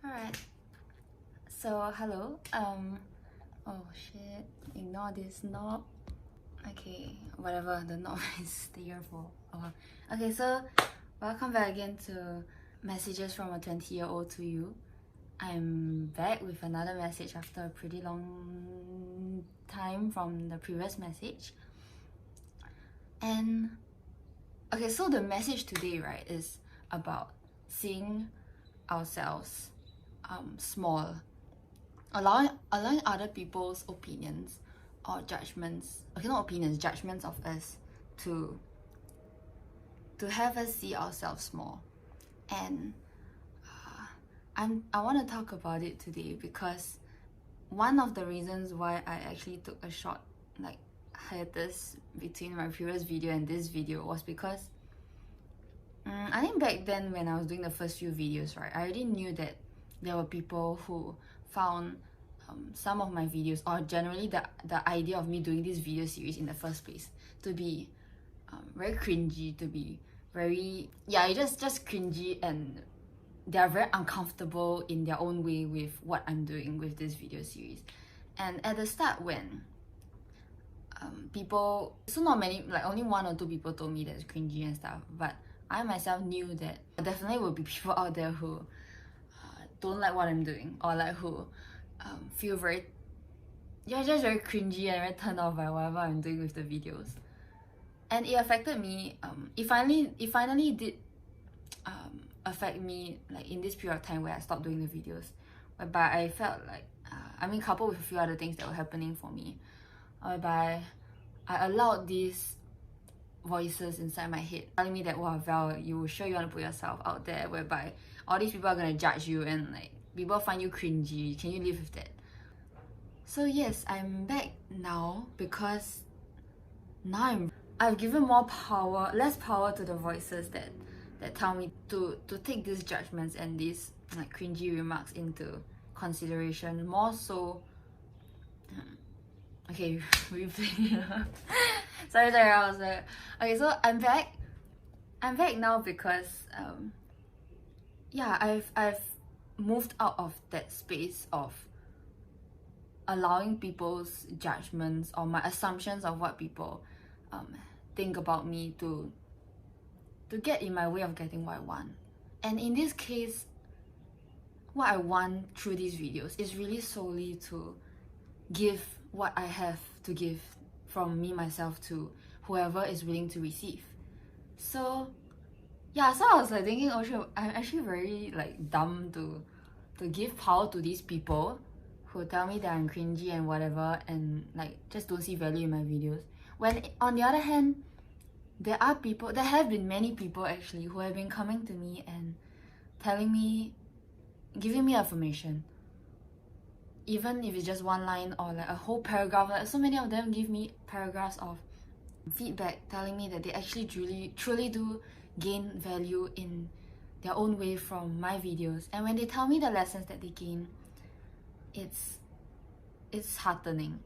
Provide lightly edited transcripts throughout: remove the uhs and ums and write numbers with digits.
Alright, so hello. Oh shit, ignore this knob. Okay, whatever, the knob is there for. Oh. Okay, so welcome back again to Messages from a 20-year-old to you. I'm back with another message after a pretty long time from the previous message. And okay, so the message today, right, is about seeing ourselves small, allowing other people's opinions or judgments, okay, not opinions, judgments of us to have us see ourselves small. And I want to talk about it today because one of the reasons why I actually took a short hiatus between my previous video and this video was because I think back then when I was doing the first few videos, right, I already knew that there were people who found some of my videos, or generally the idea of me doing this video series in the first place, to be very cringy, to be very, it's just cringy, and they are very uncomfortable in their own way with what I'm doing with this video series. And at the start, when people, so not many, like only one or two people told me that it's cringy and stuff, but I myself knew that there definitely will be people out there who don't like what I'm doing, or like who feel very, just very cringy and very turned off by whatever I'm doing with the videos. And it affected me. It finally did affect me, like in this period of time where I stopped doing the videos, whereby I felt like coupled with a few other things that were happening for me, whereby I allowed these voices inside my head telling me that, wow, Val, you sure you want to put yourself out there whereby all these people are going to judge you and like people find you cringy, can you live with that? So yes, I'm back now because now I've given less power to the voices that tell me to take these judgments and these like cringy remarks into consideration, more so. Okay, replay. sorry, I was like, okay, so I'm back now because I've moved out of that space of allowing people's judgments or my assumptions of what people think about me to get in my way of getting what I want. And in this case, what I want through these videos is really solely to give what I have to give from me myself to whoever is willing to receive. So I was like thinking, oh shit, I'm actually very like dumb to give power to these people who tell me that I'm cringy and whatever, and like just don't see value in my videos. When on the other hand, there have been many people actually who have been coming to me and telling me, giving me affirmation, even if it's just one line or like a whole paragraph. Like so many of them give me paragraphs of feedback telling me that they actually truly do gain value in their own way from my videos. And when they tell me the lessons that they gain, it's heartening.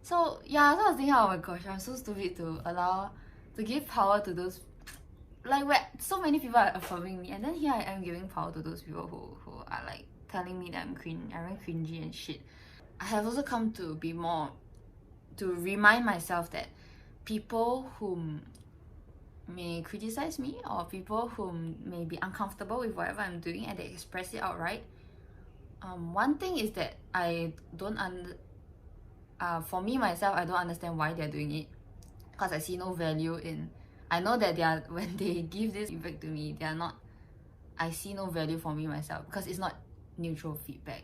So I was thinking, oh my gosh, I'm so stupid to give power to those, like where so many people are affirming me, and then here I am giving power to those people who are like telling me that I'm cringy and shit. I have also come to be more, to remind myself that people whom may criticize me, or people whom may be uncomfortable with whatever I'm doing and they express it outright, one thing is that for me myself, I don't understand why they're doing it, because I see no value in, I know that when they give this feedback to me, I see no value for me myself, because it's not neutral feedback,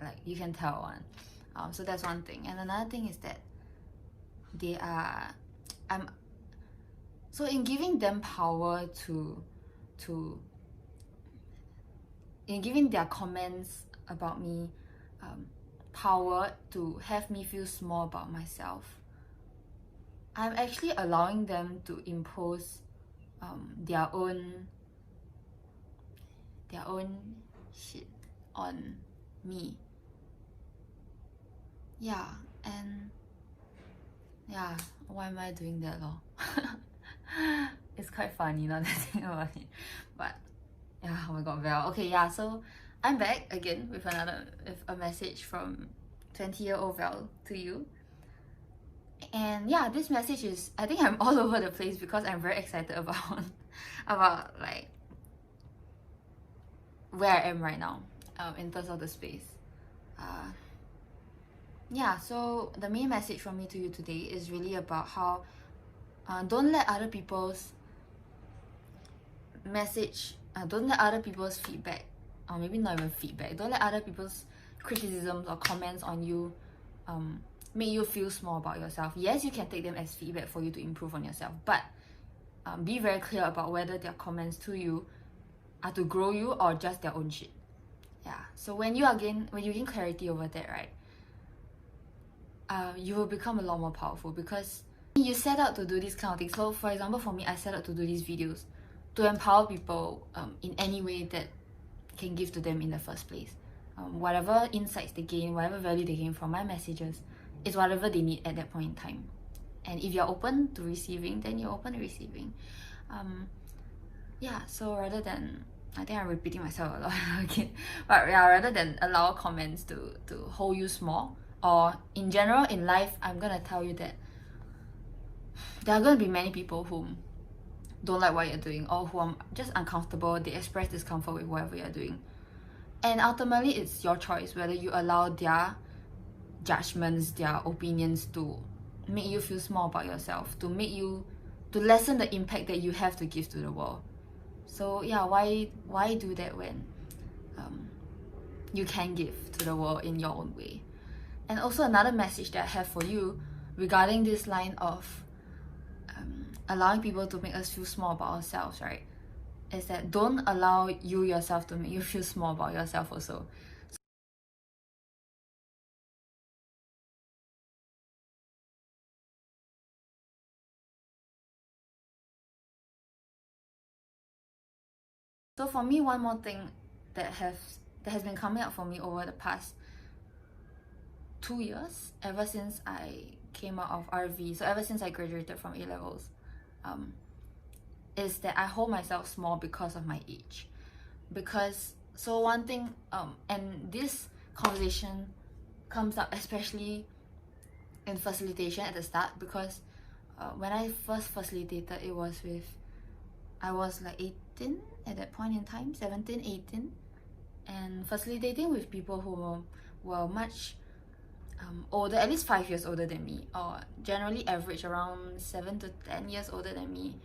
like you can tell one. So that's one thing. And another thing is that so in giving them power in giving their comments about me power to have me feel small about myself, I'm actually allowing them to impose their own shit on me. And why am I doing that lor? It's quite funny now that I think about it. But yeah, oh my god, Val. Okay, so I'm back again with a message from 20-year-old Val to you. And yeah, this message is, I think I'm all over the place because I'm very excited about about like where I am right now in terms of the space. Yeah, so the main message from me to you today is really about how don't let other people's don't let other people's feedback, or maybe not even feedback, don't let other people's criticisms or comments on you make you feel small about yourself. Yes, you can take them as feedback for you to improve on yourself, but be very clear about whether their comments to you are to grow you or just their own shit. Yeah, so when you gain clarity over that, right, you will become a lot more powerful because you set out to do this kind of thing. So for example, for me, I set out to do these videos to empower people in any way that can give to them in the first place. Whatever insights they gain, whatever value they gain from my messages is whatever they need at that point in time. And if you're open to receiving, then you're open to receiving. Yeah, so rather than, I think I'm repeating myself a lot again, but yeah, rather than allow comments to hold you small, or in general in life, I'm gonna tell you that there are gonna be many people who don't like what you're doing, or who are just uncomfortable, they express discomfort with whatever you're doing. And ultimately, it's your choice whether you allow their judgments, their opinions to make you feel small about yourself, to lessen the impact that you have to give to the world. So yeah, why do that when you can give to the world in your own way? And also another message that I have for you regarding this line of allowing people to make us feel small about ourselves, right, is that don't allow you yourself to make you feel small about yourself also. So for me, one more thing that has been coming up for me over the past 2 years, ever since I came out of RV, so ever since I graduated from A-levels, is that I hold myself small because of my age. Because, so one thing, and this conversation comes up especially in facilitation at the start, because when I first facilitated, I was like 18 at that point in time, 17, 18, and facilitating with people who were much older, at least 5 years older than me, or generally average around 7 to 10 years older than me,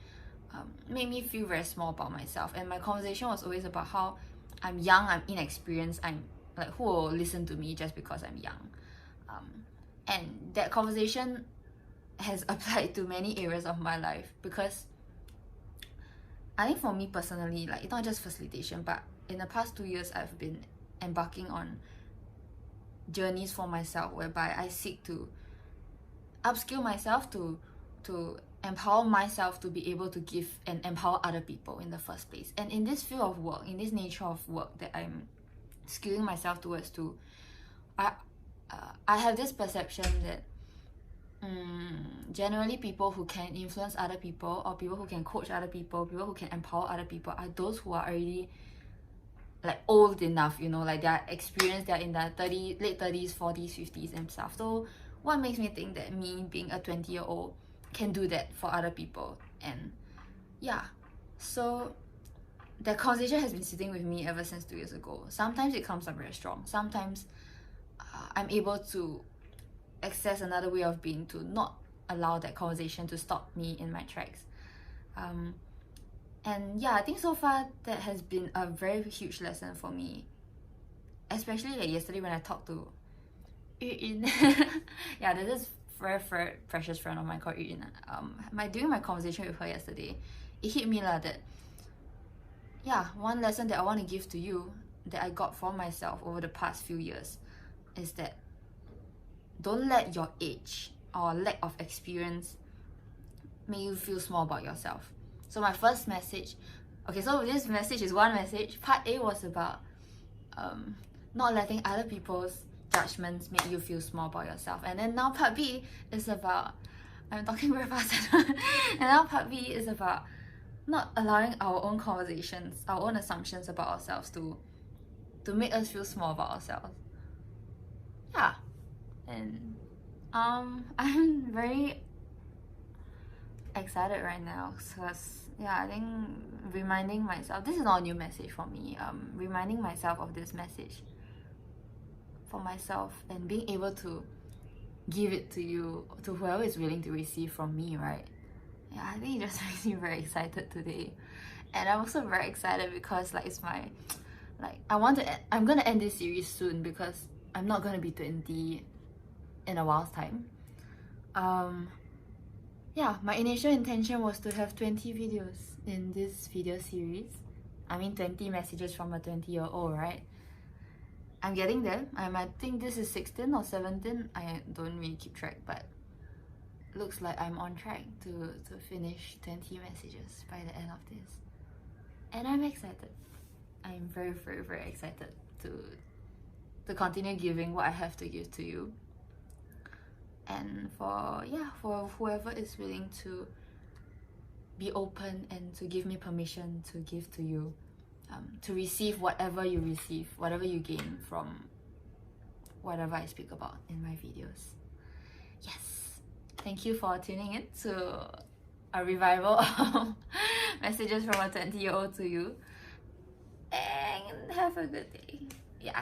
made me feel very small about myself. And my conversation was always about how I'm young, I'm inexperienced, I'm like, who will listen to me just because I'm young? And that conversation has applied to many areas of my life, because I think for me personally, like, it's not just facilitation, but in the past 2 years, I've been embarking on journeys for myself whereby I seek to upskill myself to empower myself to be able to give and empower other people in the first place. And in this field of work, in this nature of work that I'm skilling myself towards to, I have this perception that generally people who can influence other people, or people who can coach other people who can empower other people, are those who are already like old enough, you know, like they're experienced, they're in their late 30s, 40s, 50s and stuff. So what makes me think that me being a 20-year-old can do that for other people? And yeah, so that conversation has been sitting with me ever since 2 years ago. Sometimes it comes up very strong, sometimes I'm able to access another way of being to not allow that conversation to stop me in my tracks. And yeah, I think so far that has been a very huge lesson for me, especially like yesterday when I talked to Yu-in. Yeah, there's this very precious friend of mine called Yu-in. During my conversation with her yesterday, it hit me that yeah, one lesson that I want to give to you that I got from myself over the past few years is that don't let your age or lack of experience make you feel small about yourself. So my first message, okay, so this message is one message. Part A was about not letting other people's judgments make you feel small about yourself. And then now part B is about, I'm talking very fast. And now part B is about not allowing our own conversations, our own assumptions about ourselves to to make us feel small about ourselves. Yeah. And I'm very excited right now because I think reminding myself, this is not a new message for me, reminding myself of this message for myself and being able to give it to you, to whoever is willing to receive from me, right? I think it just makes me very excited today. And I'm also very excited because it's my, I'm gonna end this series soon because I'm not gonna be 20 in a while's time. My initial intention was to have 20 videos in this video series. 20 messages from a 20-year-old, right? I'm getting there. I think this is 16 or 17. I don't really keep track, but looks like I'm on track to finish 20 messages by the end of this. And I'm excited. I'm very, very, very excited to continue giving what I have to give to you. And for whoever is willing to be open and to give me permission to give to you, to receive whatever you receive, whatever you gain from whatever I speak about in my videos. Yes, thank you for tuning in to a revival of messages from a 20-year-old to you, and have a good day. Yeah.